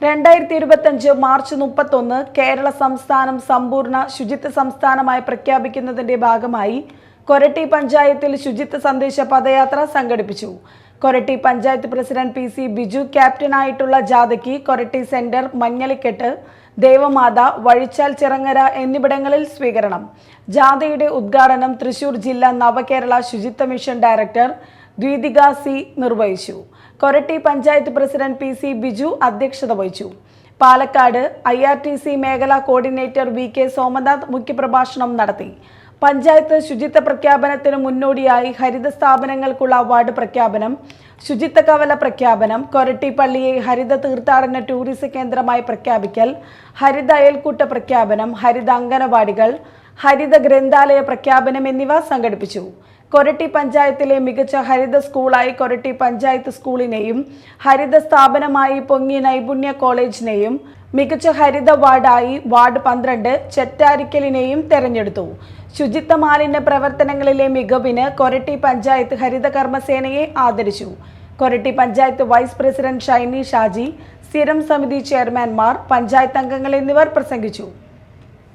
2025 March 31 Kerala സംസ്ഥാനം സമ്പൂർണ്ണ ശുചിത്വ സംസ്ഥാനമായി പ്രഖ്യാപിക്കുന്നതിന്റെ ഭാഗമായി കൊരട്ടി പഞ്ചായത്തിൽ ശുചിത്വ സന്ദേശ പദയാത്ര സംഘടിപ്പിച്ചു. Koratty panchayat president P C. ബിജു ക്യാപ്റ്റനായിട്ടുള്ള ജാഥയ്ക്ക് കൊരട്ടി സെന്റർ, മഞ്ഞളിക്കെട്ട്, ദേവമാത, വഴിച്ചാൽ ചിറങ്ങര എന്നിവിടങ്ങളിൽ സ്വീകരണം. ജാഥയുടെ ഉദ്ഘാടനം തൃശൂർ ജില്ലാ നവകേരള ശുചിത്വ മിഷൻ ഡയറക്ടർ ദ്വിതിക സി നിർവഹിച്ചു. Koratty panchayat president P C. ബിജു അധ്യക്ഷത വഹിച്ചു. പാലക്കാട് IRTC മേഖലാ കോർഡിനേറ്റർ വി.കെ. സോമനാഥ് മുഖ്യപ്രഭാഷണം നടത്തി. പഞ്ചായത്ത് ശുചിത്വ പ്രഖ്യാപനത്തിന് മുന്നോടിയായി ഹരിത സ്ഥാപനങ്ങൾക്കുള്ള അവാർഡ് പ്രഖ്യാപനം, ശുചിത്വ കവല പ്രഖ്യാപനം, കൊരട്ടി പള്ളിയെ ഹരിത തീർത്ഥാടന ടൂറിസം കേന്ദ്രമായി പ്രഖ്യാപിക്കൽ, ഹരിത അയൽക്കൂട്ട പ്രഖ്യാപനം, ഹരിത അംഗനവാടികൾ, ഹരിത ഗ്രന്ഥാലയ പ്രഖ്യാപനം എന്നിവ സംഘടിപ്പിച്ചു. കൊരട്ടി പഞ്ചായത്തിലെ മികച്ച ഹരിത സ്കൂളായി കൊരട്ടി പഞ്ചായത്ത് സ്കൂളിനെയും ഹരിത സ്ഥാപനമായി പൊങ്ങി നൈപുണ്യ കോളേജിനെയും മികച്ച ഹരിത വാർഡായി വാർഡ് 12 ചെറ്റാരിക്കലിനെയും തെരഞ്ഞെടുത്തു. ശുചിത്വ മാലിന്യ പ്രവർത്തനങ്ങളിലെ മികവിന് കൊരട്ടി പഞ്ചായത്ത് ഹരിത കർമ്മസേനയെ ആദരിച്ചു. കൊരട്ടി പഞ്ചായത്ത് വൈസ് പ്രസിഡന്റ് ഷൈനി ഷാജി, സ്ഥിരം സമിതി ചെയർമാൻമാർ, പഞ്ചായത്ത് അംഗങ്ങൾ എന്നിവർ പ്രസംഗിച്ചു.